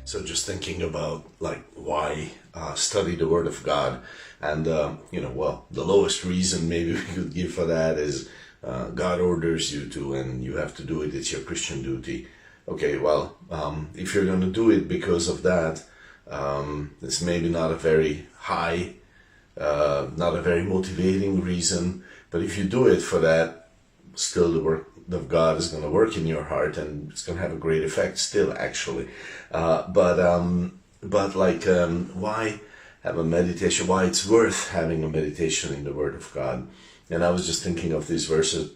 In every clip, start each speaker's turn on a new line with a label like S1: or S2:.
S1: So just thinking about like why study the Word of God, and well, the lowest reason maybe we could give for that is God orders you to, and you have to do it. It's your Christian duty. Okay, well, if you're going to do it because of that, it's maybe not a very high, not a very motivating reason. But if you do it for that, still the Word of God is going to work in your heart, and it's going to have a great effect still, actually. Why have a meditation? Why it's worth having a meditation in the Word of God? And I was just thinking of these verses.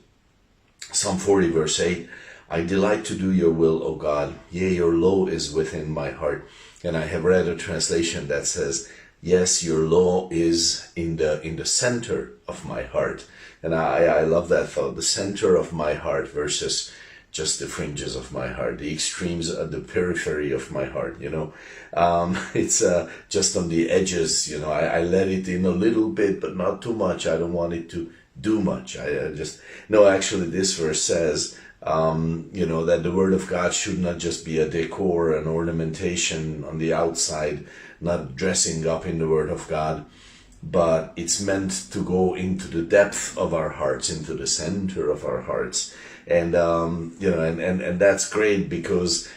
S1: Psalm 40, verse 8. I delight to do your will, O God. Yea, your law is within my heart. And I have read a translation that says, yes, your law is in the center of my heart. And I love that thought, the center of my heart versus just the fringes of my heart, the extremes at the periphery of my heart, It's just on the edges, I let it in a little bit, but not too much. I don't want it to do much. Actually, this verse says, that the Word of God should not just be a decor, an ornamentation on the outside, not dressing up in the Word of God, but it's meant to go into the depth of our hearts, into the center of our hearts. And and that's great because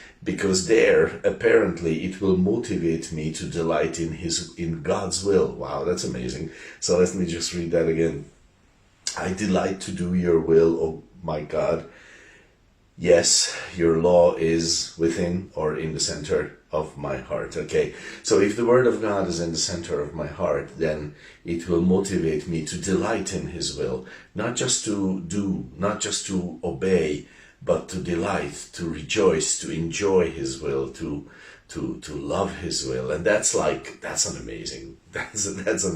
S1: there apparently it will motivate me to delight in God's will. Wow, that's amazing. So let me just read that again. I delight to do your will, oh my God. Yes, your law is within or in the center of my heart. Okay, so if the Word of God is in the center of my heart, then it will motivate me to delight in His will, not just to do, not just to obey, but to delight, to rejoice, to enjoy His will, to love His will. And that's an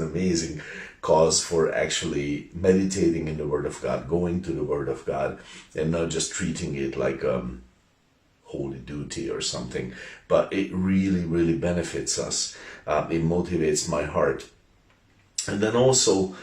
S1: amazing cause for actually meditating in the Word of God, going to the Word of God, and not just treating it like holy duty or something, but it really, really benefits us. It motivates my heart. And then also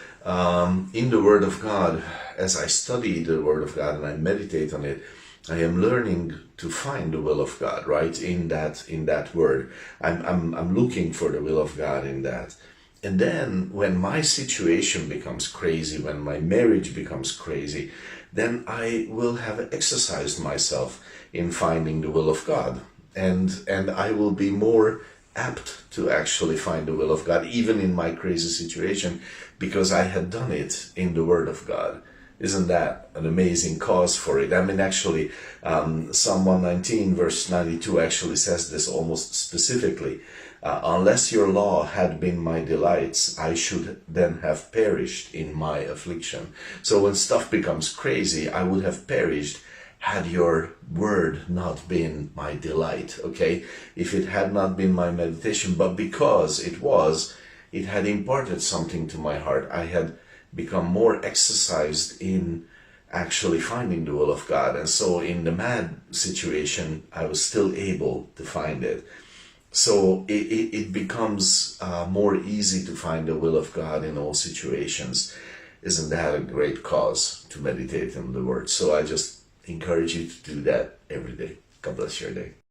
S1: in the Word of God, as I study the Word of God and I meditate on it, I am learning to find the will of God, right? In that word. I'm looking for the will of God in that. And then when my situation becomes crazy, when my marriage becomes crazy, then I will have exercised myself in finding the will of God. And I will be more apt to actually find the will of God, even in my crazy situation, because I had done it in the Word of God. Isn't that an amazing cause for it? I mean, actually, Psalm 119, verse 92 actually says this almost specifically. Unless your law had been my delights, I should then have perished in my affliction. So when stuff becomes crazy, I would have perished had your word not been my delight, okay? If it had not been my meditation, but because it had imparted something to my heart. I had become more exercised in actually finding the will of God. And so in the mad situation, I was still able to find it. So it becomes more easy to find the will of God in all situations. Isn't that a great cause to meditate on the Word? So I just encourage you to do that every day. God bless your day.